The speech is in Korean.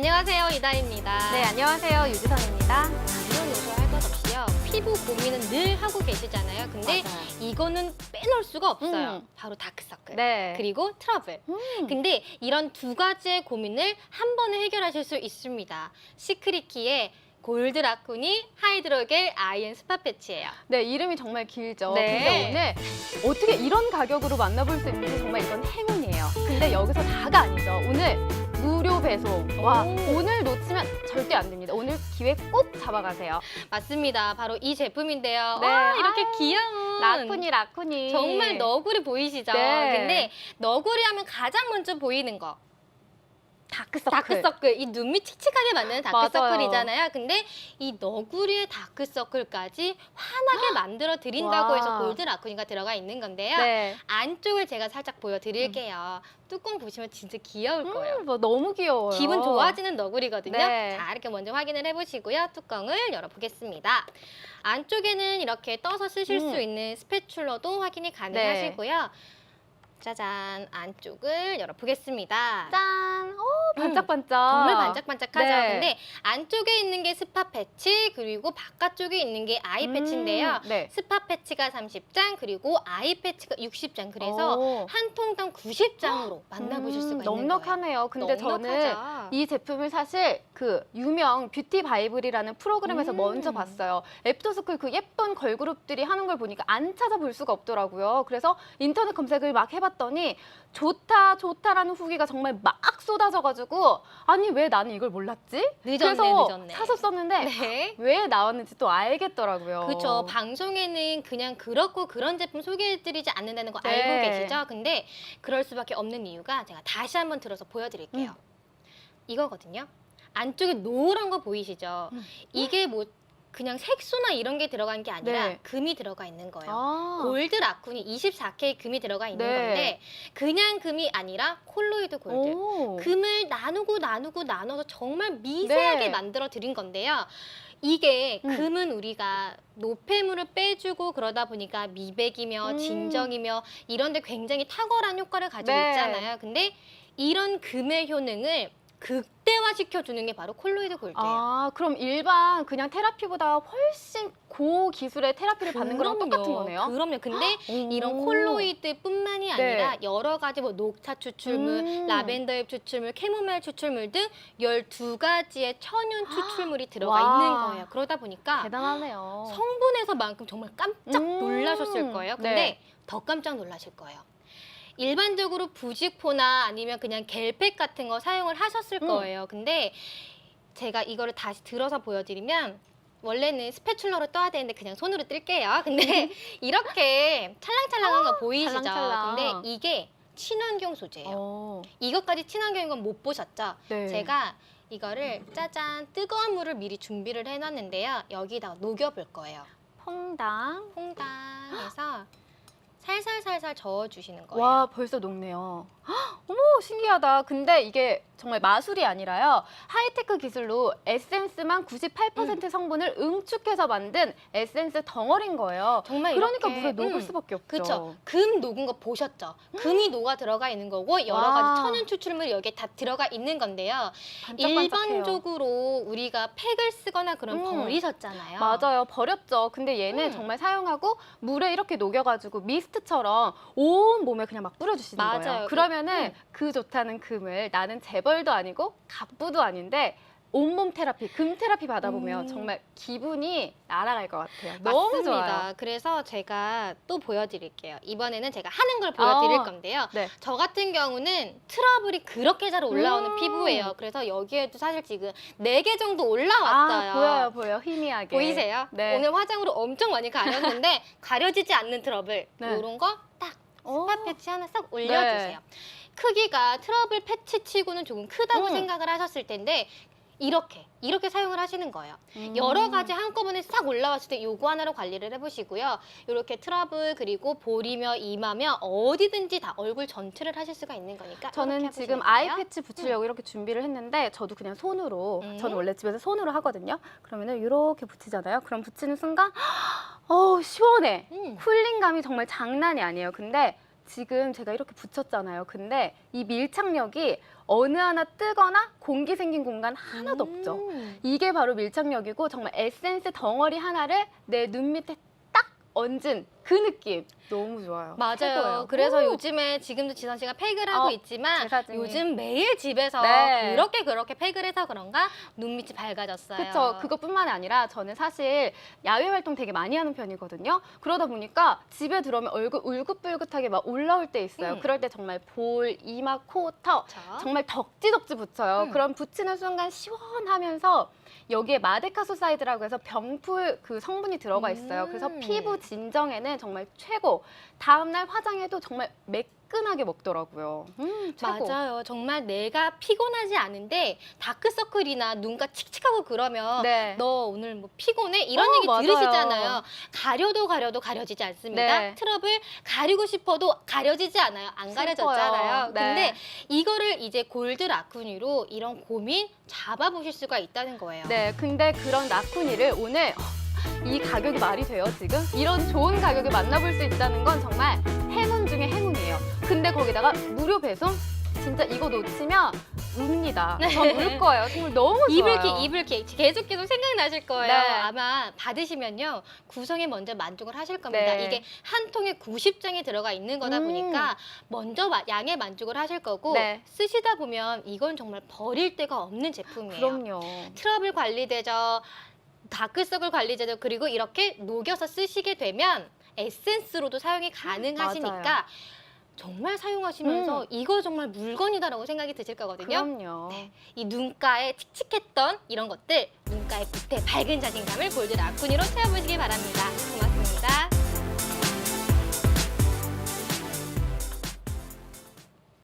안녕하세요, 이다입니다. 네, 안녕하세요. 유지선입니다. 이런 요소 할 것 없이요. 피부 고민은 늘 하고 계시잖아요. 근데 맞아요. 이거는 빼놓을 수가 없어요. 음. 바로 다크서클. 네. 그리고 트러블. 근데 이런 두 가지의 고민을 한 번에 해결하실 수 있습니다. 시크릿키의 골드 라쿠니 하이드로겔 아이언 스파 패치예요. 네, 이름이 정말 길죠. 네. 근데 오늘 어떻게 이런 가격으로 만나볼 수 있는지 정말 이건 행운이에요. 근데 여기서 다가 아니죠. 오늘 무료 배송. 와, 오늘 놓치면 절대 안 됩니다. 오늘 기회 꼭 잡아가세요. 맞습니다. 바로 이 제품인데요. 네. 와, 이렇게 아, 귀여운 라쿠니. 정말 너구리 보이시죠? 네. 근데 너구리 하면 가장 먼저 보이는 거 다크서클. 다크서클, 이 눈밑 칙칙하게 만드는 맞아요. 다크서클이잖아요. 근데 이 너구리의 다크서클까지 환하게 만들어 드린다고 와. 해서 골드 라쿠니가 들어가 있는 건데요. 네. 안쪽을 제가 살짝 보여드릴게요. 뚜껑 보시면 진짜 귀여울 거예요. 뭐 너무 귀여워요. 기분 좋아지는 너구리거든요. 네. 자, 이렇게 먼저 확인을 해보시고요. 뚜껑을 열어보겠습니다. 안쪽에는 이렇게 떠서 쓰실 수 있는 스패츌러도 확인이 가능하시고요. 짜잔, 안쪽을 열어보겠습니다. 짠! 오, 반짝반짝. 정말 반짝반짝하죠. 네. 근데 안쪽에 있는 게 스파 패치, 그리고 바깥쪽에 있는 게 아이 패치인데요. 네. 스파 패치가 30장, 그리고 아이 패치가 60장. 그래서 오. 한 통당 90장으로 만나보실 수가 있는 거예요. 넉넉하네요. 근데 저는 넉넉하죠. 이 제품을 사실 그 유명 뷰티 바이블이라는 프로그램에서 먼저 봤어요. 애프터스쿨 그 예쁜 걸그룹들이 하는 걸 보니까 안 찾아볼 수가 없더라고요. 그래서 인터넷 검색을 막 해봤더니 좋다라는 후기가 정말 막 쏟아져가지고 아니 왜 나는 이걸 몰랐지? 그래서 늦었네. 사서 썼는데 네. 왜 나왔는지 또 알겠더라고요. 그렇죠. 방송에는 그냥 그렇고 그런 제품 소개해드리지 않는다는 거 네. 알고 계시죠? 근데 그럴 수밖에 없는 이유가 제가 다시 한번 들어서 보여드릴게요. 이거거든요. 안쪽에 노란 거 보이시죠? 이게 뭐 그냥 색소나 이런 게 들어간 게 아니라 네. 금이 들어가 있는 거예요. 아. 골드 라쿠니 24K 금이 들어가 있는 네. 건데 그냥 금이 아니라 콜로이드 골드. 오. 금을 나눠서 정말 미세하게 네. 만들어 드린 건데요. 이게 음. 금은 우리가 노폐물을 빼주고 그러다 보니까 미백이며 진정이며 이런 데 굉장히 탁월한 효과를 가지고 네. 있잖아요. 근데 이런 금의 효능을 극대화시켜주는 게 바로 콜로이드 골드예요. 아, 그럼 일반 그냥 테라피보다 훨씬 고기술의 테라피를 받는 거랑 똑같은 거네요? 그럼요. 근데 오. 이런 콜로이드뿐만이 아니라 네. 여러 가지 뭐 녹차 추출물, 라벤더잎 추출물, 캐모마일 추출물 등 12가지의 천연 추출물이 들어가 와. 있는 거예요. 그러다 보니까 대단하네요. 성분에서만큼 정말 깜짝 놀라셨을 거예요. 근데 네. 더 깜짝 놀라실 거예요. 일반적으로 부직포나 아니면 그냥 겔팩 같은 거 사용을 하셨을 거예요. 근데 제가 이거를 다시 들어서 보여드리면 원래는 스패츌러로 떠야 되는데 그냥 손으로 뜰게요. 근데 이렇게 찰랑찰랑한 거 보이시죠? 찰랑찰랑. 근데 이게 친환경 소재예요. 어. 이것까지 친환경인 건 못 보셨죠? 네. 제가 이거를 짜잔 뜨거운 물을 미리 준비를 해놨는데요. 여기다가 녹여볼 거예요. 퐁당. 퐁당해서 살살살살 저어주시는 거예요. 와, 벌써 녹네요. 헉, 어머, 신기하다. 근데 이게 정말 마술이 아니라요. 하이테크 기술로 에센스만 98% 성분을 응축해서 만든 에센스 덩어리인 거예요. 정말 그러니까 이렇게, 물에 녹을 수밖에 없죠. 그렇죠. 금 녹은 거 보셨죠? 금이 녹아 들어가 있는 거고 여러 와. 가지 천연 추출물이 여기에 다 들어가 있는 건데요. 반짝반짝해요. 일반적으로 우리가 팩을 쓰거나 그런 버리셨잖아요. 맞아요. 버렸죠. 근데 얘는 정말 사용하고 물에 이렇게 녹여가지고 미스트처럼 온 몸에 그냥 막 뿌려주시는 맞아요. 거예요. 그러면은 그 좋다는 금을 나는 재벌도 아니고 갑부도 아닌데 온몸 테라피, 금 테라피 받아보면 정말 기분이 날아갈 것 같아요. 너무 맞습니다. 좋아요. 그래서 제가 또 보여드릴게요. 이번에는 제가 하는 걸 보여드릴 건데요. 네. 저 같은 경우는 트러블이 그렇게 잘 올라오는 피부예요. 그래서 여기에도 사실 지금 4개 정도 올라왔어요. 아, 보여요. 희미하게. 보이세요? 네. 오늘 화장으로 엄청 많이 가렸는데 가려지지 않는 트러블 네. 이런 거 딱 오. 스팟 패치 하나 싹 올려주세요. 크기가 트러블 패치치고는 조금 크다고 생각을 하셨을 텐데 이렇게 사용을 하시는 거예요. 여러 가지 한꺼번에 싹 올라왔을 때 요거 하나로 관리를 해보시고요. 이렇게 트러블 그리고 볼이며 이마며 어디든지 다 얼굴 전체를 하실 수가 있는 거니까 저는 이렇게 지금 해보시면 돼요. 아이 패치 붙이려고 이렇게 준비를 했는데 저도 그냥 손으로 저는 원래 집에서 손으로 하거든요. 그러면은 이렇게 붙이잖아요. 그럼 붙이는 순간 어우 시원해. 쿨링감이 정말 장난이 아니에요. 근데 지금 제가 이렇게 붙였잖아요. 근데 이 밀착력이 어느 하나 뜨거나 공기 생긴 공간 하나도 없죠. 이게 바로 밀착력이고 정말 에센스 덩어리 하나를 내 눈 밑에 딱 얹은 그 느낌. 너무 좋아요. 맞아요. 최고예요. 그래서 요즘에 지금도 지선 씨가 팩을 하고 있지만 제사진이. 요즘 매일 집에서 네. 그렇게 팩을 해서 그런가 눈밑이 밝아졌어요. 그렇죠. 그것뿐만이 아니라 저는 사실 야외 활동 되게 많이 하는 편이거든요. 그러다 보니까 집에 들어오면 얼굴 울긋불긋하게 막 올라올 때 있어요. 그럴 때 정말 볼, 이마, 코, 턱 그렇죠. 정말 덕지덕지 붙여요. 그럼 붙이는 순간 시원하면서 여기에 마데카소사이드라고 해서 병풀 그 성분이 들어가 있어요. 그래서 피부 진정에는 정말 최고. 다음날 화장해도 정말 매끈하게 먹더라고요. 최고. 맞아요. 정말 내가 피곤하지 않은데 다크서클이나 눈가 칙칙하고 그러면 네. 너 오늘 뭐 피곤해? 이런 얘기 맞아요. 들으시잖아요. 가려도 가려지지 않습니다. 네. 트러블 가리고 싶어도 가려지지 않아요. 안 가려졌잖아요. 슬퍼요. 네. 근데 이거를 이제 골드 라쿠니로 이런 고민 잡아보실 수가 있다는 거예요. 네, 근데 그런 라쿠니를 오늘 이 가격이 말이 돼요, 지금? 이런 좋은 가격에 만나볼 수 있다는 건 정말 행운 중에 행운이에요. 근데 거기다가 무료 배송? 진짜 이거 놓치면 웁니다. 전 울 거예요. 정말 너무 좋아요. 이불킥 계속 생각나실 거예요. 네. 아마 받으시면요. 구성에 먼저 만족을 하실 겁니다. 네. 이게 한 통에 90장이 들어가 있는 거다 보니까 먼저 양에 만족을 하실 거고 네. 쓰시다 보면 이건 정말 버릴 데가 없는 제품이에요. 그럼요. 트러블 관리되죠. 다크서클 관리제죠. 그리고 이렇게 녹여서 쓰시게 되면 에센스로도 사용이 가능하시니까 맞아요. 정말 사용하시면서 이거 정말 물건이다라고 생각이 드실 거거든요. 그럼요. 네, 이 눈가에 칙칙했던 이런 것들, 눈가의 밑에 밝은 자신감을 골드 라쿠니로 채워보시기 바랍니다. 고맙습니다.